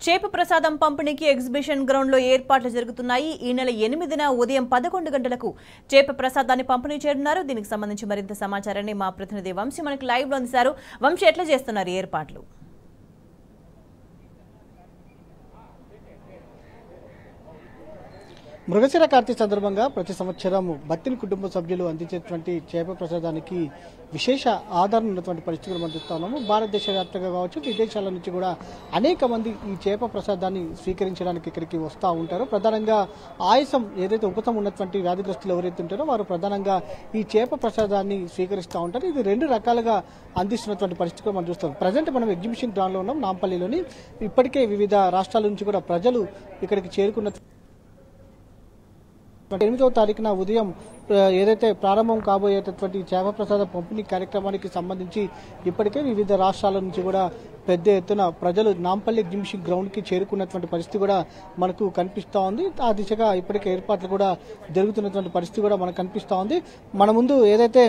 చేప ప్రసాదం పంపిణీకి ఎగ్జిబిషన్ గ్రౌండ్ లో ఏర్పాట్లు జరుగుతున్నాయి. ఈ నెల 8న ఉదయం 11 గంటలకు చేప ప్రసాదాన్ని పంపిణీ చేయనున్నారు. దీనికి సంబంధించి మరింత సమాచారాన్ని మా ప్రతినిధి వంశీ మనకి లైవ్ లో అందిస్తారు. వంశీ, ఎట్లా చేస్తున్నారు ఏర్పాట్లు? మృగశిర కార్తీ సందర్భంగా ప్రతి సంవత్సరం బత్తిని కుటుంబ సభ్యులు అందించేటువంటి చేప ప్రసాదానికి విశేష ఆదరణ ఉన్నటువంటి పరిస్థితులు మనం చూస్తా ఉన్నాము. భారతదేశ వ్యాప్తంగా కావచ్చు, విదేశాల నుంచి కూడా అనేక మంది ఈ చేప ప్రసాదాన్ని స్వీకరించడానికి ఇక్కడికి వస్తూ ఉంటారు. ప్రధానంగా ఆయాసం ఏదైతే ఉపశమనం ఉన్నటువంటి వ్యాధిగ్రస్తులు ఎవరైతే ఉంటారో వారు ప్రధానంగా ఈ చేప ప్రసాదాన్ని స్వీకరిస్తూ ఉంటారు. ఇది రెండు రకాలుగా అందిస్తున్నటువంటి పరిస్థితులు మనం చూస్తాం. ప్రజెంట్ మనం ఎగ్జిబిషన్ గ్రౌండ్లో ఉన్నాం, నాంపల్లిలోని. ఇప్పటికే వివిధ రాష్ట్రాల నుంచి కూడా ప్రజలు ఇక్కడికి చేరుకున్న 8వ తారీఖున ఉదయం ఏదైతే ప్రారంభం కాబోయేటటువంటి చేప ప్రసాద పంపిణీ కార్యక్రమానికి సంబంధించి ఇప్పటికే వివిధ రాష్ట్రాల నుంచి కూడా పెద్ద ఎత్తున ప్రజలు నాంపల్లి ఎగ్జిబిషన్ గ్రౌండ్కి చేరుకున్నటువంటి పరిస్థితి కూడా మనకు కనిపిస్తూ ఉంది. ఆ దిశగా ఇప్పటికే ఏర్పాట్లు కూడా జరుగుతున్నటువంటి పరిస్థితి కూడా మనకు కనిపిస్తూ ఉంది. మన ముందు ఏదైతే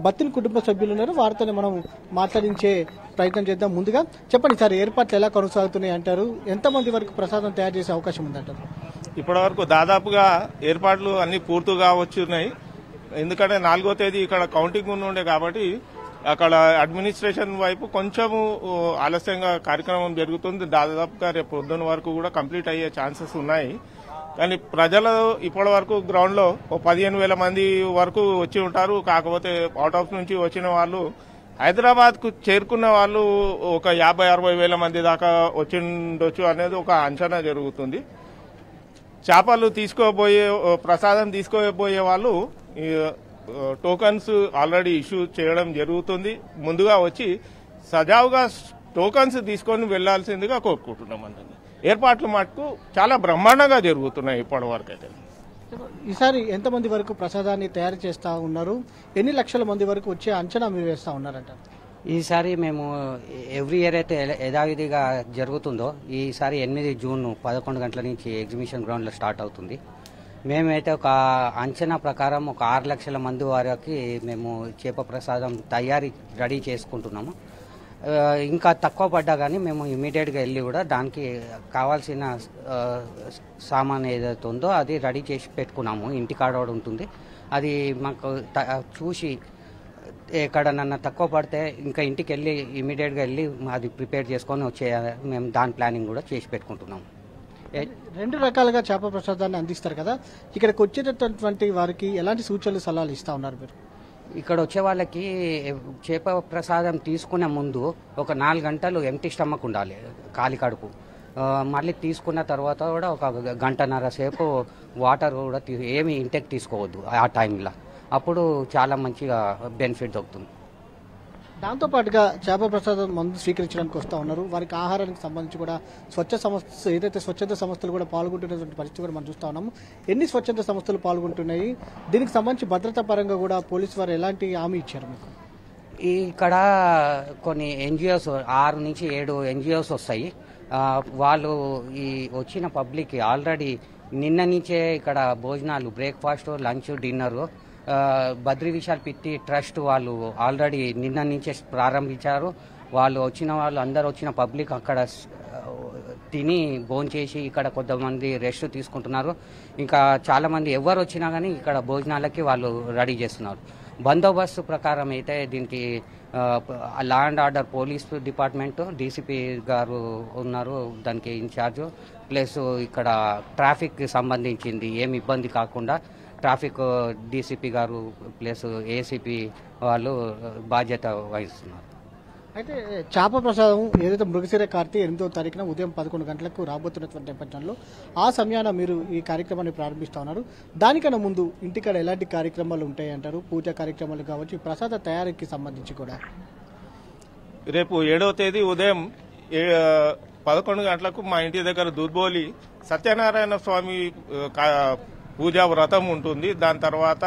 బత్తిని కుటుంబ సభ్యులు ఉన్నారో వారితోనే మనం మాట్లాడించే ప్రయత్నం చేద్దాం. ముందుగా చెప్పండి సార్, ఏర్పాట్లు ఎలా కొనసాగుతున్నాయి అంటారు? ఎంతమంది వరకు ప్రసాదం తయారు చేసే అవకాశం ఉందంటారు? ఇప్పటి వరకు దాదాపుగా ఏర్పాట్లు అన్ని పూర్తిగా వచ్చున్నాయి. ఎందుకంటే 4వ తేదీ ఇక్కడ కౌంటింగ్ ఉండే కాబట్టి అక్కడ అడ్మినిస్ట్రేషన్ వైపు కొంచెము ఆలస్యంగా కార్యక్రమం జరుగుతుంది. దాదాపుగా రేపు పొద్దున్న వరకు కూడా కంప్లీట్ అయ్యే ఛాన్సెస్ ఉన్నాయి. కానీ ప్రజలు ఇప్పటి వరకు గ్రౌండ్ లో 15,000 మంది వరకు వచ్చి ఉంటారు. కాకపోతే అవుట్ ఆఫ్ నుంచి వచ్చిన వాళ్ళు, హైదరాబాద్ కు చేరుకున్న వాళ్ళు ఒక 50-60 వేల మంది దాకా వచ్చిండొచ్చు అనేది ఒక అంచనా జరుగుతుంది. చేపలు ప్రసాదం తీసుకోబోయే వాళ్ళు టోకన్స్ ఆల్రెడీ ఇష్యూ చేయడం జరుగుతుంది. ముందుగా వచ్చి సజావుగా టోకన్స్ తీసుకొని వెళ్లాల్సిందిగా కోరుకుంటున్నాం. అందరినీ ఏర్పాట్లు మటుకు చాలా బ్రహ్మాండంగా జరుగుతున్నాయి ఇప్పటి వరకు అయితే. ఈసారి ఎంతమంది వరకు ప్రసాదాన్ని తయారు చేస్తా ఉన్నారు? ఎన్ని లక్షల మంది వరకు వచ్చే అంచనా మీరు వేస్తా ఉన్నారంట? ఈసారి మేము ఎవ్రీ ఇయర్ అయితే యథావిధిగా జరుగుతుందో ఈసారి 8 జూన్ 11 గంటల నుంచి ఎగ్జిబిషన్ గ్రౌండ్లో స్టార్ట్ అవుతుంది. మేమైతే ఒక అంచనా ప్రకారం ఒక 6 లక్షల మంది వరకు మేము చేప ప్రసాదం రెడీ చేసుకుంటున్నాము. ఇంకా తక్కువ పడ్డా కానీ మేము ఇమీడియట్గా వెళ్ళి కూడా దానికి కావాల్సిన సామాన్ ఏదైతే ఉందో అది రెడీ చేసి పెట్టుకున్నాము. ఇంటికాడ ఉంటుంది. అది మాకు చూసి ఎక్కడన్నా తక్కువ పడితే ఇంకా ఇంటికి వెళ్ళి ఇమీడియట్గా వెళ్ళి అది ప్రిపేర్ చేసుకొని వచ్చే మేము దాని ప్లానింగ్ కూడా చేసి పెట్టుకుంటున్నాము. రెండు రకాలుగా చేప ప్రసాదాన్ని అందిస్తారు కదా, ఇక్కడికి వచ్చేటటువంటి వారికి ఎలాంటి సూచనలు సలహాలు ఇస్తా ఉన్నారు మీరు? ఇక్కడ వచ్చే వాళ్ళకి చేప ప్రసాదం తీసుకునే ముందు ఒక 4 గంటలు ఎంటీ స్టమక్ ఉండాలి, ఖాళీ కడుపు. మళ్ళీ తీసుకున్న తర్వాత కూడా ఒక గంటన్నర సేపు వాటర్ కూడా ఏమి ఇంటెక్ తీసుకోవద్దు ఆ టైంలో. అప్పుడు చాలా మంచిగా బెనిఫిట్ దొరుకుతుంది. దాంతోపాటుగా చేప ప్రసాదం మందు స్వీకరించడానికి వస్తూ ఉన్నారు. వారికి ఆహారానికి సంబంధించి కూడా స్వచ్ఛంద సంస్థలు కూడా పాల్గొంటున్నటువంటి పరిస్థితి కూడా మనం చూస్తూ ఉన్నాము. ఎన్ని స్వచ్ఛంద సంస్థలు పాల్గొంటున్నాయి? దీనికి సంబంధించి భద్రతా పరంగా కూడా పోలీసు వారు ఎలాంటి హామీ ఇచ్చారు మీకు? ఇక్కడ కొన్ని ఎన్జిఓస్ 6 నుంచి 7 ఎన్జిఓస్ వస్తాయి. వాళ్ళు ఈ వచ్చిన పబ్లిక్ ఆల్రెడీ నిన్న నుంచే ఇక్కడ భోజనాలు, breakfast, lunch, dinner Badri Vishal Pitti trust వాళ్ళు ఆల్రెడీ నిన్న నుంచే ప్రారంభించారు. వాళ్ళు అందరూ వచ్చిన పబ్లిక్ అక్కడ తిని భోంచేసి ఇక్కడ కొంతమంది రెస్ట్ తీసుకుంటున్నారు. ఇంకా చాలా మంది ఎవరు వచ్చినా కానీ ఇక్కడ భోజనాలకి వాళ్ళు రెడీ చేస్తున్నారు. బందోబస్తు ప్రకారం అయితే దీనికి law and order police department DCP గారు ఉన్నారు, దానికి ఇన్ఛార్జ్. ప్లస్ ఇక్కడ ట్రాఫిక్ సంబంధించింది ఏమి ఇబ్బంది కాకుండా ట్రాఫిక్ డీసీపీ గారు ప్లస్ ఏసీపీ వాళ్ళు బాధ్యత వహిస్తున్నారు. అయితే చేప ప్రసాదం ఏదైతే మృగశిర కార్తీ 8వ తారీఖున ఉదయం 11 గంటలకు రాబోతున్నటువంటి నేపథ్యంలో ఆ సమయాన మీరు ఈ కార్యక్రమాన్ని ప్రారంభిస్తూ ఉన్నారు. దానికన్నా ముందు ఇంటికాడ ఎలాంటి కార్యక్రమాలు ఉంటాయి అంటారు? పూజా కార్యక్రమాలు కావచ్చు, ప్రసాద తయారీకి సంబంధించి కూడా. రేపు 7వ తేదీ ఉదయం 11 గంటలకు మా ఇంటి దగ్గర దూద్బోలి సత్యనారాయణ స్వామి పూజా వ్రతం ఉంటుంది. దాని తర్వాత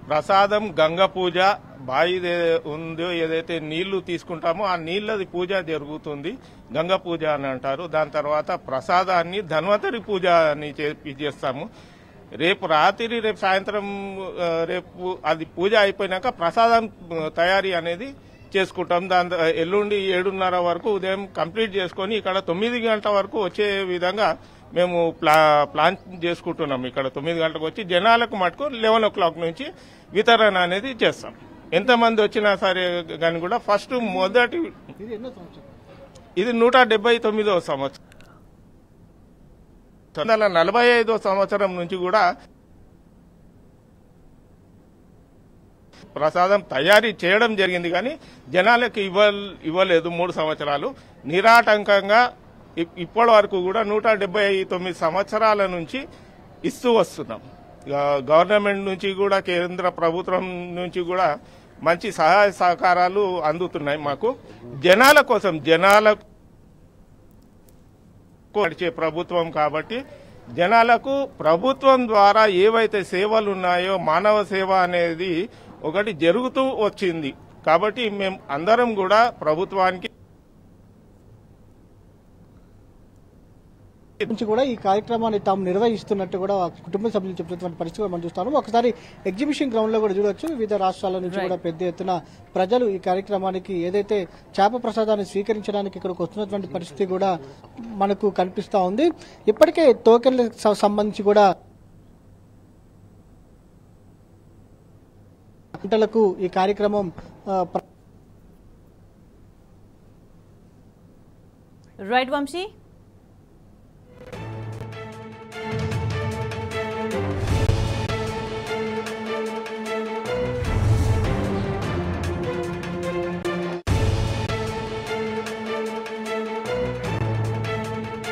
ప్రసాదం, గంగ పూజ, బావి ఉందో ఏదైతే నీళ్లు తీసుకుంటామో ఆ నీళ్ళది పూజ జరుగుతుంది, గంగ పూజ అని అంటారు. దాని తర్వాత ప్రసాదాన్ని ధన్వంతరి పూజ అని చేస్తాము. రేపు సాయంత్రం రేపు అది పూజ అయిపోయినాక ప్రసాదం తయారీ అనేది చేసుకుంటాం. దాని ఎల్లుండి 7:30 వరకు ఉదయం కంప్లీట్ చేసుకొని ఇక్కడ 9 గంటల వరకు వచ్చే విధంగా మేము ప్లాన్ చేసుకుంటున్నాం. ఇక్కడ 9 గంటలకు వచ్చి జనాలకు మటుకు 11 o'clock నుంచి వితరణ అనేది చేస్తాం. ఎంతమంది వచ్చినా సరే కానీ కూడా ఫస్ట్ మొదటి ఇది 179వ సంవత్సరం. 1945వ సంవత్సరం నుంచి కూడా ప్రసాదం తయారీ చేయడం జరిగింది, కానీ జనాలకు ఇవ్వలేదు. 3 సంవత్సరాలు నిరాటంకంగా ఇప్పటి వరకు కూడా 179 సంవత్సరాల నుంచి ఇస్తూ వస్తున్నాం. గవర్నమెంట్ నుంచి కూడా కేంద్ర ప్రభుత్వం నుంచి కూడా మంచి సహాయ సహకారాలు అందుతున్నాయి మాకు. జనాల కోసం జనాలకు నడిచే ప్రభుత్వం కాబట్టి జనాలకు ప్రభుత్వం ద్వారా ఏవైతే సేవలు ఉన్నాయో మానవ సేవ అనేది ఒకటి జరుగుతూ వచ్చింది. కాబట్టి మేము అందరం కూడా ప్రభుత్వానికి నుంచి కూడా ఈ కార్యక్రమాన్ని తాము నిర్వహిస్తున్నట్టు కూడా కుటుంబ సభ్యులు చెప్తున్నటువంటి పరిస్థితి మనం చూస్తాము. ఒకసారి ఎగ్జిబిషన్ గ్రౌండ్ లో కూడా చూడొచ్చు. వివిధ రాష్ట్రాల నుంచి కూడా పెద్ద ఎత్తున ప్రజలు ఈ కార్యక్రమానికి ఏదైతే చేప ప్రసాదాన్ని స్వీకరించడానికి ఇక్కడికి వస్తున్నటువంటి పరిస్థితి కూడా మనకు కనిపిస్తా ఉంది. ఇప్పటికే టోకెన్లకు సంబంధించి కూడా గంటలకు ఈ కార్యక్రమం రైట్ వంశీ.